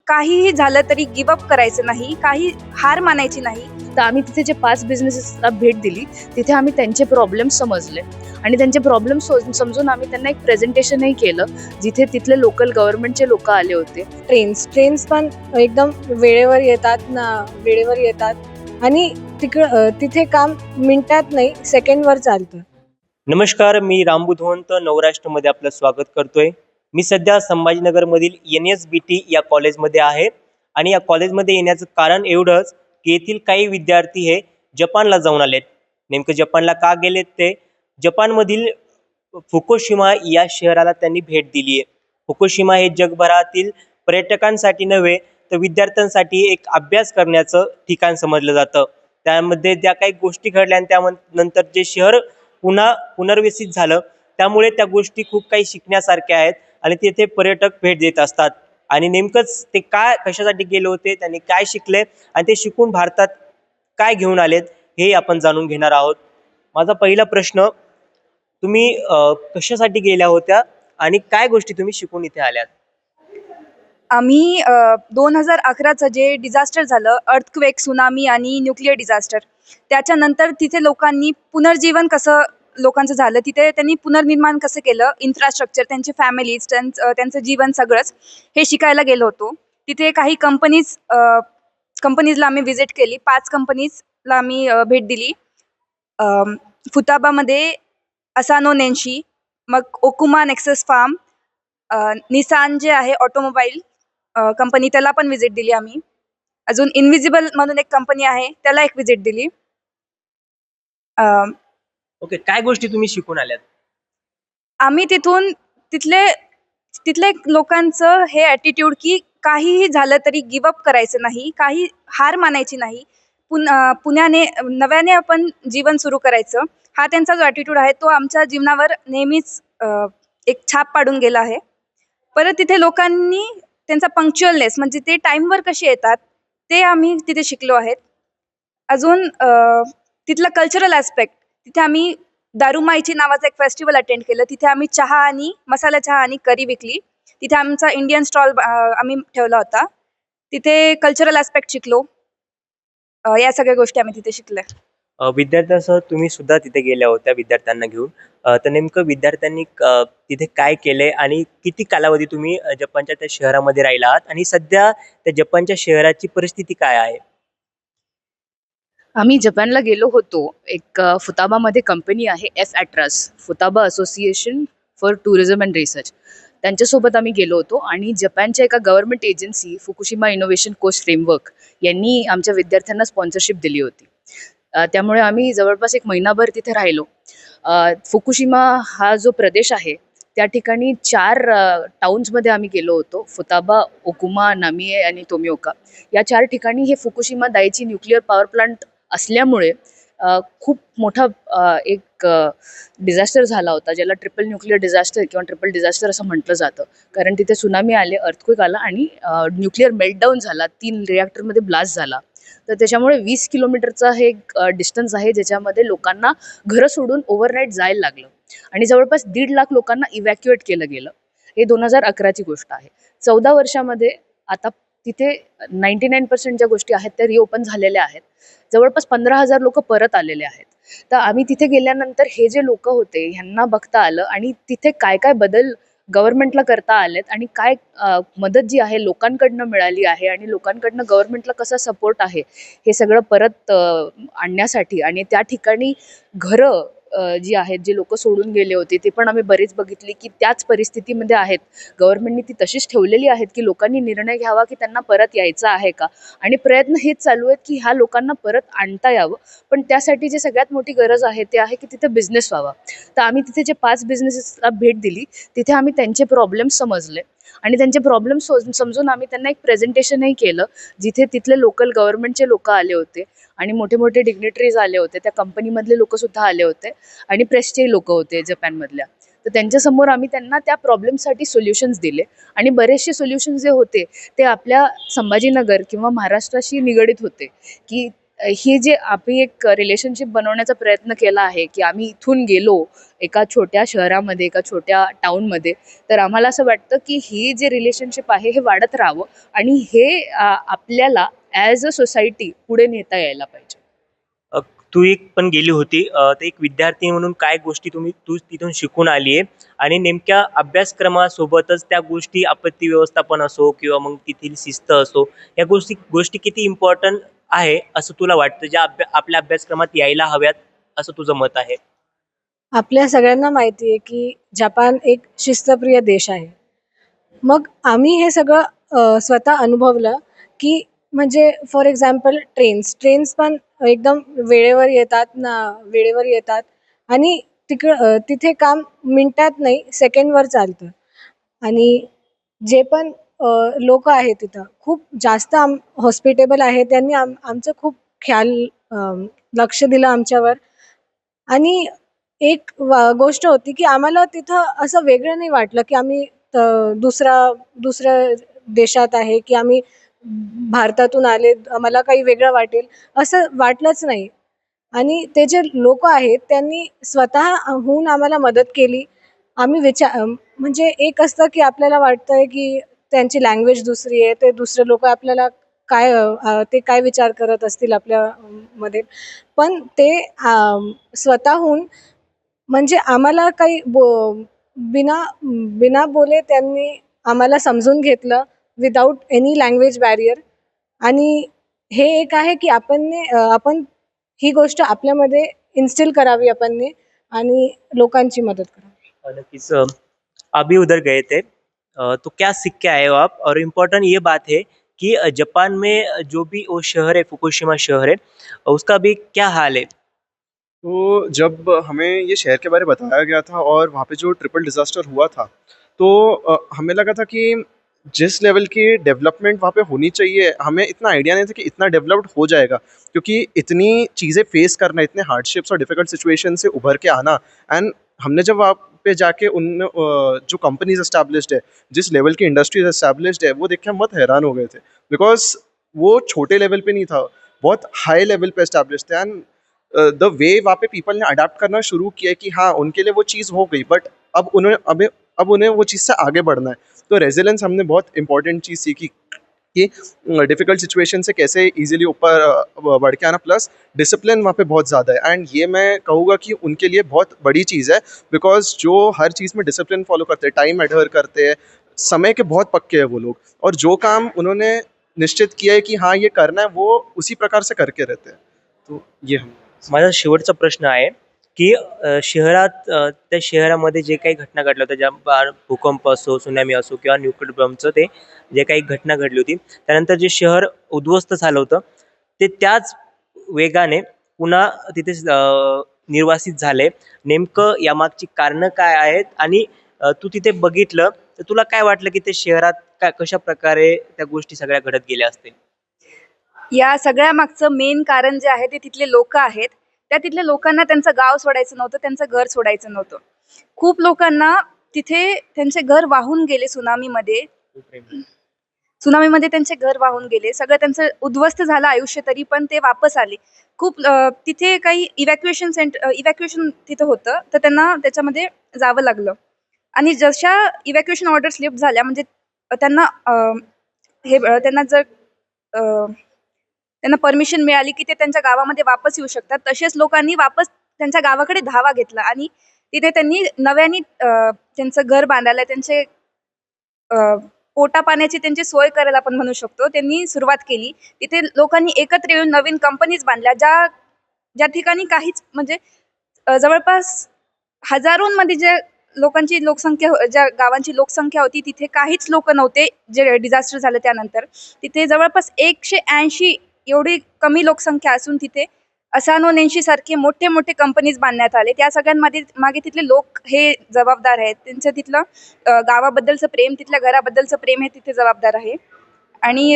काहीही झालं तरी गिव्ह अप करायचं नाही, काही हार मानायची नाही. तर आम्ही तिथे जे 5 बिझनेसेसला भेट दिली, तिथे आम्ही त्यांचे प्रॉब्लेम्स समजले आणि त्यांचे प्रॉब्लेम्स समजून आम्ही त्यांना एक प्रेझेंटेशनही केलं, जिथे तिथले लोकल गव्हर्नमेंटचे लोक आले होते. ट्रेन्स पण एकदम वेळेवर येतात आणि तिथे काम मिनिटात नाही सेकंडवर चालतं. नमस्कार, मी रामबू धोंत नवराष्ट्रमध्ये आपलं स्वागत करतोय. मी सध्या संभाजीनगरमधील NSBT या कॉलेजमध्ये आहे आणि या कॉलेजमध्ये येण्याचं कारण एवढंच की येथील काही विद्यार्थी हे जपानला जाऊन आलेत. नेमकं जपानला का गेलेत ते जपानमधील फुकुशिमा या शहराला त्यांनी भेट दिली आहे. फुकुशिमा हे जगभरातील पर्यटकांसाठी नव्हे तर विद्यार्थ्यांसाठी एक अभ्यास करण्याचं ठिकाण समजलं जातं. त्यामध्ये ज्या काही गोष्टी घडल्या आणि त्यानंतर जे शहर पुनर्विकसित झालं, त्यामुळे त्या गोष्टी खूप काही शिकण्यासारख्या आहेत आणि तिथे पर्यटक भेट देत असतात. आणि नेमकंच ते कशासाठी गेले होते, त्यांनी काय शिकले आणि ते शिकून भारतात काय घेऊन आलेत हे आपण जाणून घेणार आहोत. माझा पहिला प्रश्न, तुम्ही कशासाठी गेल्या होत्या आणि काय गोष्टी तुम्ही शिकून इथे आल्यात? आम्ही 2011चं जे डिझास्टर झालं, अर्थक्वेक, सुनामी आणि न्यूक्लिअर डिझास्टर, त्याच्यानंतर तिथे लोकांनी पुनर्जीवन कसं लोकांचं झालं, तिथे त्यांनी पुनर्निर्माण कसं केलं, इन्फ्रास्ट्रक्चर, त्यांचे फॅमिलीज, त्यांचं जीवन सगळंच हे शिकायला गेलो होतो. तिथे काही कंपनीजला आम्ही व्हिजिट केली. 5 कंपनीजला आम्ही भेट दिली. फुताबामध्ये असानो नेन्शी, मग ओकुमा नेक्सस फार्म, निसान जे आहे ऑटोमोबाईल कंपनी, त्याला पण व्हिजिट दिली आम्ही. अजून इनविजिबल म्हणून एक कंपनी आहे, त्याला एक व्हिजिट दिली. ओके, काय गोष्टी तुम्ही शिकून आल्यात? आम्ही तिथले लोकांचं हे ॲटिट्यूड की काहीही झालं तरी गिव्ह अप करायचं नाही, काही हार मानायची नाही, नव्याने आपण जीवन सुरू करायचं, हा त्यांचा जो ॲटिट्यूड आहे तो आमच्या जीवनावर नेहमीच एक छाप पाडून गेला आहे. परत तिथे लोकांनी त्यांचा पंक्च्युअलनेस, म्हणजे ते टाईमवर कसे येतात, ते आम्ही तिथे शिकलो आहेत. अजून तिथलं कल्चरल ॲस्पेक्ट, तिथे आम्ही दारुमाईची नावाचं एक फेस्टिवल अटेंड केलं. तिथे आम्ही मसाला चहा आणि करी विकली. तिथे आमचा इंडियन स्टॉल आम्ही ठेवला होता. तिथे कल्चरल ॲस्पेक्ट शिकलो. या सगळ्या गोष्टी आम्ही तिथे शिकल्या. विद्यार्थ्यांसह तुम्ही सुद्धा तिथे गेल्या होत्या विद्यार्थ्यांना घेऊन. तर नेमकं विद्यार्थ्यांनी तिथे काय केलंय आणि किती कालावधी तुम्ही जपानच्या त्या शहरामध्ये राहिला आहात आणि सध्या त्या जपानच्या शहराची परिस्थिती काय आहे? आम्ही जपानला गेलो होतो. एक फुताबामध्ये कंपनी आहे F-ATRAS, Futaba association for tourism and research. त्यांच्यासोबत आम्ही गेलो होतो आणि जपानच्या एका government agency Fukushima innovation coast framework यांनी आमच्या विद्यार्थ्यांना स्पॉन्सरशिप दिली होती. त्यामुळे आम्ही जवळपास 1 महिनाभर तिथे राहिलो. फुकुशिमा हा जो प्रदेश आहे त्या ठिकाणी 4 टाउन्समध्ये आम्ही गेलो होतो. फुताबा, ओकुमा, नामिए आणि तोमिओका या 4 ठिकाणी हे फुकुशिमा दाईची न्यूक्लिअर पॉवर प्लांट असल्यामुळे खूप मोठा एक डिझास्टर झाला होता, ज्याला ट्रिपल न्यूक्लिअर डिझास्टर किंवा ट्रिपल डिझास्टर असं म्हटलं जातं. कारण तिथे सुनामी आले, अर्थक्वेक आला आणि न्यूक्लिअर मेल्टडाऊन झाला, 3 रिॲक्टरमध्ये ब्लास्ट झाला. तर त्याच्यामुळे 20 किलोमीटरचा हे डिस्टन्स आहे, ज्याच्यामध्ये लोकांना घरं सोडून ओव्हरनाईट जायला लागलं आणि जवळपास 1.5 लाख लोकांना इव्हॅक्युएट केलं गेलं. हे 2011ची गोष्ट आहे. 14 वर्षामध्ये आता तिथे 99% ज्या गोष्टी आहेत त्या रिओपन झालेल्या आहेत. जवळपास 15,000 लोक परत आलेले आहेत. तर आम्ही तिथे गेल्यानंतर हे जे लोक होते ह्यांना बघता आलं आणि तिथे काय काय बदल गव्हर्नमेंटला करता आलेत आणि काय मदत जी आहे लोकांकडनं मिळाली आहे आणि लोकांकडनं गव्हर्नमेंटला कसा सपोर्ट आहे, हे सगळं परत आणण्यासाठी. आणि त्या ठिकाणी घरं जी आहेत, जे लोक सोडून गेले होते ते पण आम्ही बरेच बघितली की त्याच परिस्थितीमध्ये आहेत. गव्हर्नमेंटनी ती तशीच ठेवलेली आहेत की लोकांनी निर्णय घ्यावा की त्यांना परत यायचं आहे का, आणि प्रयत्न हेच चालू आहेत की ह्या लोकांना परत आणता यावं. पण त्यासाठी जे सगळ्यात मोठी गरज आहे ते आहे की तिथे बिझनेस व्हावा. तर आम्ही तिथे जे 5 बिझनेसेसला भेट दिली, तिथे आम्ही त्यांचे प्रॉब्लेम्स समजले आणि त्यांचे प्रॉब्लेम्स समजून आम्ही त्यांना एक प्रेझेंटेशनही केलं, जिथे तिथले लोकल गव्हर्नमेंटचे लोक आले होते आणि मोठे मोठे डिग्निटरीज आले होते, त्या कंपनीमधले लोक सुद्धा आले होते आणि प्रेसचे लोक होते जपानमधल्या. तर त्यांच्यासमोर आम्ही त्यांना त्या प्रॉब्लेमसाठी सोल्युशन्स दिले आणि बरेचसे सोल्युशन्स जे होते ते आपल्या संभाजीनगर किंवा महाराष्ट्राशी निगडीत होते की ही जे आम्ही एक रिलेशनशिप बनवण्याचा प्रयत्न केला आहे की आम्ही इथून गेलो एका छोट्या शहरामध्ये, एका छोट्या टाउनमध्ये, तर आम्हाला असं वाटतं की ही जे रिलेशनशिप आहे हे वाढत राहावं आणि हे आपल्याला ॲज अ सोसायटी पुढे नेता यायला पाहिजे. अ, तू एक पण गेली होती, तर एक विद्यार्थी म्हणून काय गोष्टी तू तिथून शिकून आली आहे आणि नेमक्या अभ्यासक्रमासोबतच त्या गोष्टी आपत्ती व्यवस्थापन असो किंवा मग तेथील शिस्त असो, या गोष्टी गोष्टी किती इम्पॉर्टंट आहे असं तुला वाटतं, ज्या आपल्या अभ्यासक्रमात यायला हव्यात असं तुझं मत आहे? आपल्या सगळ्यांना माहिती आहे की जपान एक शिस्तप्रिय देश आहे. मग आम्ही हे सगळं स्वतः अनुभवलं की म्हणजे फॉर एक्झाम्पल ट्रेन्स पण एकदम वेळेवर येतात आणि तिथे काम मिनिटात नाही सेकंडवर चालतं. आणि जे पण लोक आहेत तिथं खूप जास्त हॉस्पिटेबल आहे. त्यांनी आमचं खूप ख्याल लक्ष दिलं आमच्यावर. आणि एक गोष्ट होती की आम्हाला तिथं असं वेगळं नाही वाटलं की आम्ही दुसऱ्या देशात आहे की आम्ही भारतातून आले, आम्हाला काही वेगळं वाटेल असं वाटलंच नाही. आणि ते जे लोक आहेत त्यांनी स्वतःहून आम्हाला मदत केली. म्हणजे एक असतं की आपल्याला वाटतंय की त्यांची लँग्वेज दुसरी आहे, ते दुसरे लोक आपल्याला ते काय विचार करत असतील आपल्या मध्ये. पण ते स्वतःहून म्हणजे आम्हाला काही बिना बिना बोले त्यांनी आम्हाला समजून घेतलं विदाऊट एनी लँग्वेज बॅरियर. आणि हे एक आहे की आपण ही गोष्ट आपल्यामध्ये इन्स्टिल करावी आपण आणि लोकांची मदत करावी. नक्कीच। अभी उधर गए थे, तो क्या सीख के आए हो आप? और इम्पोर्टेंट ये बात है कि जापान में जो भी वो शहर है, फुकुशिमा शहर है, उसका भी क्या हाल है? तो जब हमें ये शहर के बारे में बताया गया था और वहाँ पे जो ट्रिपल डिज़ास्टर हुआ था, तो हमें लगा था कि जिस लेवल की डेवलपमेंट वहाँ पे होनी चाहिए, हमें इतना आइडिया नहीं था कि इतना डेवलप्ड हो जाएगा, क्योंकि इतनी चीज़ें फेस करना, इतने हार्डशिप्स और डिफ़िकल्ट सिचुएशन से उभर के आना। एंड हमने जब वहाँ पे जाके जो कंपनीज एस्टैब्लिश्ड है, जिस लेवल की इंडस्ट्रीज एस्टैब्लिश्ड है, वो देख के हम बहुत हैरान हो गए थे, बिकॉज वो छोटे लेवल पे नहीं था, बहुत हाई लेवल पे एस्टैब्लिश थे। एंड द वे वहाँ पे पीपल ने अडाप्ट करना शुरू किया कि हाँ, उनके लिए वो चीज़ हो गई, बट अब उन्हें वो चीज़ से आगे बढ़ना है। तो रेजिलेंस हमने बहुत इंपॉर्टेंट चीज़ सीखी कि डिफ़िकल्ट सिचुएशन से कैसे इजीली ऊपर बढ़ के आना, प्लस डिसिप्लिन वहाँ पे बहुत ज़्यादा है। एंड ये मैं कहूँगा कि उनके लिए बहुत बड़ी चीज़ है, बिकॉज जो हर चीज़ में डिसिप्लिन फॉलो करते हैं, टाइम एडहर करते हैं, समय के बहुत पक्के हैं वो लोग, और जो काम उन्होंने निश्चित किया है कि हाँ ये करना है, वो उसी प्रकार से करके रहते हैं। तो ये हम माझा शेवटचा प्रश्न आहे की त्या शहरामध्ये जे काही घटना घडल्या होत्या, ज्या भूकंप असो, सुनामी असो किंवा न्यूक्लियर बॉम्बचं ते जे काही घटना घडली होती, त्यानंतर जे शहर उद्ध्वस्त झालं होतं, ते त्याच वेगाने पुन्हा तिथे निर्वासित झाले. नेमकं यामागची कारणं काय आहेत? आणि तू तिथे बघितलं तर तुला काय वाटलं की ते शहरात कशा प्रकारे त्या गोष्टी सगळ्या घडत गेल्या असतील? या सगळ्या मागचं मेन कारण जे आहे ते तिथले लोक आहेत. त्या तिथल्या लोकांना त्यांचं गाव सोडायचं नव्हतं, त्यांचं घर सोडायचं नव्हतं. खूप लोकांना तिथे त्यांचे घर वाहून गेले सुनामीमध्ये. त्यांचे घर वाहून गेले, सगळं त्यांचं उद्ध्वस्त झालं आयुष्य, तरी पण ते वापस आले. खूप तिथे काही इव्हॅक्युएशन तिथं होतं, तर त्यांना त्याच्यामध्ये जावं लागलं. आणि जशा इव्हॅक्युएशन ऑर्डर्स लिफ्ट झाल्या, म्हणजे त्यांना त्यांना जर त्यांना परमिशन मिळाली की ते त्यांच्या गावामध्ये वापस येऊ शकतात, तसेच लोकांनी वापस त्यांच्या गावाकडे धावा घेतला आणि तिथे त्यांनी नव्याने त्यांचं घर बांधायला, त्यांचे पोटा पाण्याची त्यांची सोय करायला आपण म्हणू शकतो, त्यांनी सुरुवात केली. तिथे लोकांनी एकत्र येऊन नवीन कंपनीज बांधल्या, ज्या ठिकाणी काहीच म्हणजे जवळपास हजारोंमध्ये ज्या गावांची लोकसंख्या होती, तिथे काहीच लोक नव्हते. जे डिझास्टर झालं त्यानंतर तिथे जवळपास 180 एवढी कमी लोकसंख्या असून तिथे असानो नेन्शी सारखे मोठे मोठे कंपनीज बांधण्यात आले. त्या सगळ्यांमध्ये मागे तिथले लोक हे जबाबदार आहेत. त्यांचं तिथलं गावाबद्दलचं प्रेम, तिथल्या घराबद्दलचं प्रेम हे तिथे जबाबदार आहे. आणि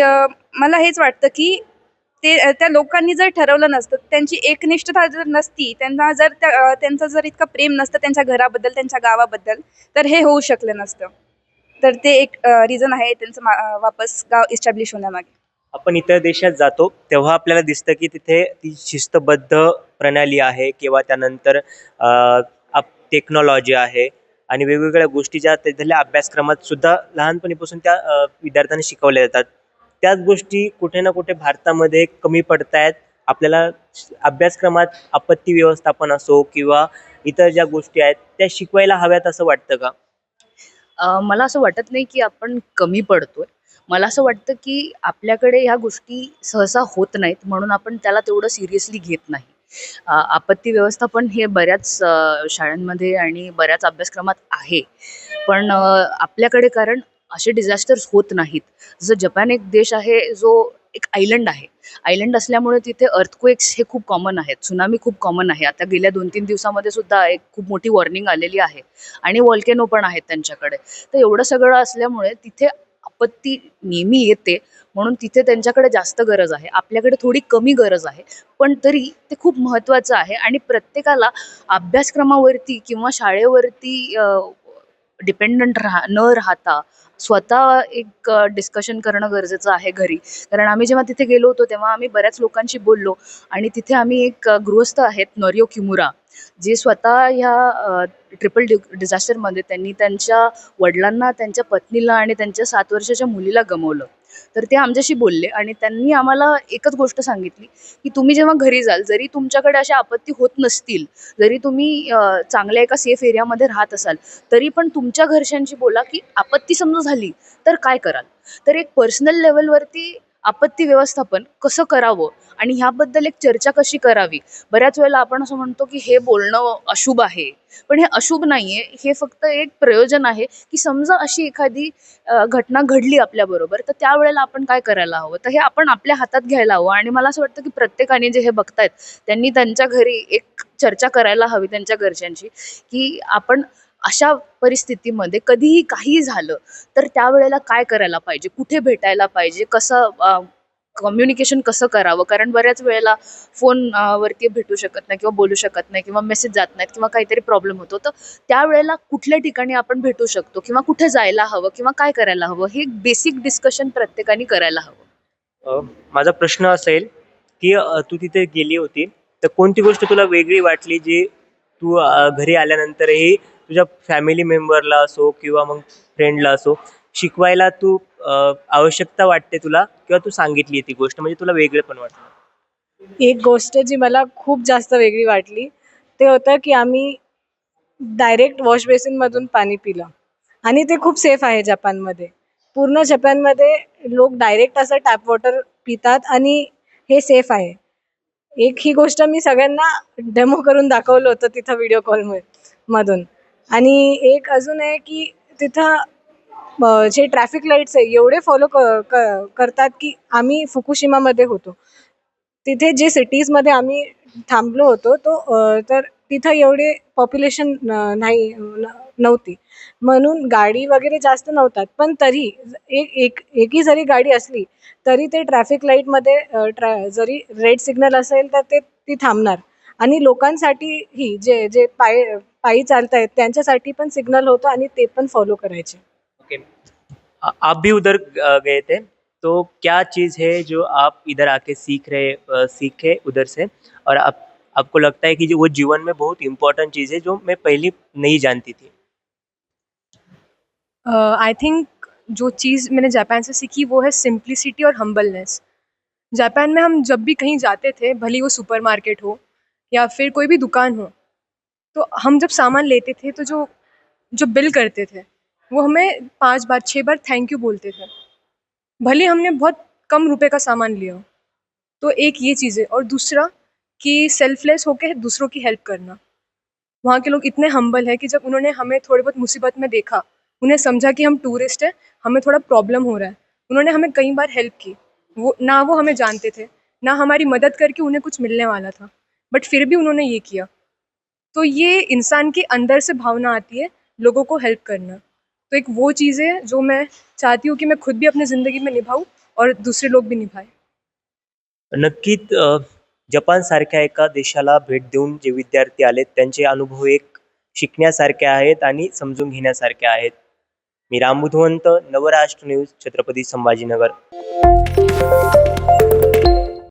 मला हेच वाटतं की त्या लोकांनी जर ठरवलं नसतं, त्यांची एकनिष्ठता जर नसती, त्यांचं जर इतकं प्रेम नसतं त्यांच्या घराबद्दल, त्यांच्या गावाबद्दल, तर हे होऊ शकलं नसतं. तर ते एक रिझन आहे त्यांचं वापस गाव इस्टॅब्लिश होण्यामागे. आपण इतर देशात जातो तेव्हा आपल्याला दिसतं की तिथे ती शिस्तबद्ध प्रणाली आहे किंवा त्यानंतर टेक्नॉलॉजी आहे आणि वेगवेगळ्या गोष्टी ज्या तिथल्या अभ्यासक्रमात सुद्धा लहानपणीपासून त्या विद्यार्थ्यांना शिकवल्या जातात. त्याच गोष्टी कुठे ना कुठे भारतामध्ये कमी पडतायत. आपल्याला अभ्यासक्रमात आपत्ती व्यवस्थापन असो किंवा इतर ज्या गोष्टी आहेत त्या शिकवायला हव्यात असं वाटतं का? मला असं वाटत नाही की आपण कमी पडतोय. मला असं वाटतं की आपल्याकडे ह्या गोष्टी सहसा होत नाहीत म्हणून आपण त्याला तेवढं सिरियसली घेत नाही. आपत्ती व्यवस्थापन हे बऱ्याच शाळांमध्ये आणि बऱ्याच अभ्यासक्रमात आहे. पण आपल्याकडे कारण असे डिझास्टर्स होत नाहीत. जसं जपान एक देश आहे जो एक आयलंड आहे. आयलंड असल्यामुळे तिथे अर्थक्वेक्स हे खूप कॉमन आहेत. त्सुनामी खूप कॉमन आहे. आता गेल्या 2-3 दिवसामध्ये सुद्धा एक खूप मोठी वॉर्निंग आलेली आहे आणि व्हॉल्केनो पण आहेत त्यांच्याकडे. तर एवढं सगळं असल्यामुळे तिथे आपत्ती नेहमी येते म्हणून तिथे त्यांच्याकडे जास्त गरज आहे. आपल्याकडे थोडी कमी गरज आहे. पण तरी ते खूप महत्त्वाचं आहे आणि प्रत्येकाला अभ्यासक्रमावरती किंवा शाळेवरती डिपेंडंट न राहता स्वतः एक डिस्कशन करणं गरजेचं आहे घरी. कारण आम्ही जेव्हा तिथे गेलो होतो तेव्हा आम्ही बऱ्याच लोकांशी बोललो आणि तिथे आम्ही एक गृहस्थ आहेत नोरियो किमुरा, जे स्वतः ह्या ट्रिपल डिझास्टरमध्ये त्यांनी त्यांच्या वडिलांना, त्यांच्या पत्नीला आणि त्यांच्या 7 वर्षाच्या मुलीला गमावलं. तर ते आमच्याशी बोलले आणि त्यांनी आम्हाला एकच गोष्ट सांगितली की तुम्ही जेव्हा घरी जाल, जरी तुमच्याकडे अशा आपत्ती होत नसतील, जरी तुम्ही चांगल्या एका सेफ एरियामध्ये राहत असाल, तरी पण तुमच्या घरच्यांशी बोला की आपत्ती समजा झाली तर काय कराल. तर एक पर्सनल लेवलवरती आपत्ती व्यवस्थापन कसं करावं आणि ह्याबद्दल एक चर्चा कशी करावी. बऱ्याच वेळेला आपण असं म्हणतो की हे बोलणं अशुभ आहे, पण हे अशुभ नाहीये. हे फक्त एक प्रयोजन आहे की समजा अशी एखादी घटना घडली आपल्याबरोबर, तर त्यावेळेला आपण काय करायला हवं. तर हे आपण आपल्या हातात घ्यायला हवं आणि मला असं वाटतं की प्रत्येकाने जे हे बघतायत त्यांनी त्यांच्या घरी एक चर्चा करायला हवी त्यांच्या घरच्यांशी की आपण अशा परिस्थितीमध्ये कधीही काहीही झालं तर त्यावेळेला काय करायला पाहिजे, कुठे भेटायला पाहिजे, कसं कम्युनिकेशन कसं करावं. कारण बऱ्याच वेळेला फोन वरती भेटू शकत नाही किंवा बोलू शकत नाही किंवा मेसेज जात नाहीत किंवा काहीतरी प्रॉब्लेम होतो. तर त्यावेळेला कुठल्या ठिकाणी आपण भेटू शकतो किंवा कुठे जायला हवं किंवा काय करायला हवं, हे बेसिक डिस्कशन प्रत्येकाने करायला हवं. अ, माझा प्रश्न असेल की तू तिथे गेली होती तर कोणती गोष्ट तुला वेगळी वाटली जी तू घरी आल्यानंतरही तुझ्या फॅमिली मेंबरला असो किंवा मग फ्रेंडला असो शिकवायला तू आवश्यकता वाटते तुला किंवा तू सांगितली ती गोष्ट म्हणजे तुला वेगळं पण वाटलं? एक गोष्ट जी मला खूप जास्त वेगळी वाटली ते होतं की आम्ही डायरेक्ट वॉश बेसिनमधून पाणी पिलं आणि ते खूप सेफ आहे जपानमध्ये. पूर्ण जपानमध्ये लोक डायरेक्ट असं टॅप वॉटर पितात आणि हे सेफ आहे. एक ही गोष्ट मी सगळ्यांना डेमो करून दाखवलं होतं तिथं व्हिडिओ कॉल मधून. आणि एक अजून आहे की तिथं जे ट्रॅफिक लाईट्स आहे एवढे फॉलो करतात की आम्ही फुकुशिमामध्ये होतो. तिथे जे सिटीजमध्ये आम्ही थांबलो होतो तर तिथं एवढे पॉप्युलेशन नव्हती. म्हणून गाडी वगैरे जास्त नव्हतात. पण तरी एकही जरी गाडी असली तरी ते ट्रॅफिक लाईटमध्ये जरी रेड सिग्नल असेल तर ती थांबणार. आणि लोकांसाठीही जे जे पायी चालतायत त्यांच्यासाठी पण सिग्नल होतं आणि ते पण फॉलो करायचे. ओके. आप भी उधर गए थे तो क्या चीज़ है जो आप इधर आके सीखे उधर से और आपको लगता है कि जो वो जीवन में बहुत इम्पोर्टेंट चीज़ है जो मैं पहले नहीं जानती थी? आई थिंक जो चीज़ मैंने जापान से सीखी वो है सिंप्लिसिटी और हम्बलनेस. जापान में हम जब भी कहीं जाते थे, भले ही वो सुपरमार्केट हो या फिर कोई भी दुकान हो, तो हम जब सामान लेते थे तो जो जो बिल करते थे वो हमें 5 बार 6 बार थैंक यू बोलते थे, भले हमने बहुत कम रुपए का सामान लिया हो. तो एक ये चीज़ है और दूसरा कि सेल्फलेस होके दूसरों की हेल्प करना. वहाँ के लोग इतने हम्बल है कि जब उन्होंने हमें थोड़ी बहुत मुसीबत में देखा, उन्हें समझा कि हम टूरिस्ट हैं, हमें थोड़ा प्रॉब्लम हो रहा है, उन्होंने हमें कई बार हेल्प की. वो हमें जानते थे, ना हमारी मदद करके उन्हें कुछ मिलने वाला था, बट फिर भी उन्होंने ये किया. तो ये इंसान के अंदर से भावना आती है लोगों को हेल्प करना. तो एक वो चीज़ है जो मैं चाहती हूँ कि मैं खुद भी अपनी ज़िंदगी में निभाऊँ और दूसरे लोग भी निभाएं. नक्कीच जपान सारख्या एका देशाला भेट देऊन जे विद्यार्थी आलेत त्यांचे अनुभव एक शिकण्यासारखे आहेत आणि समजून घेण्यासारखे आहेत. मी राम बुधवंत, नवराष्ट्र न्यूज, छत्रपती संभाजीनगर.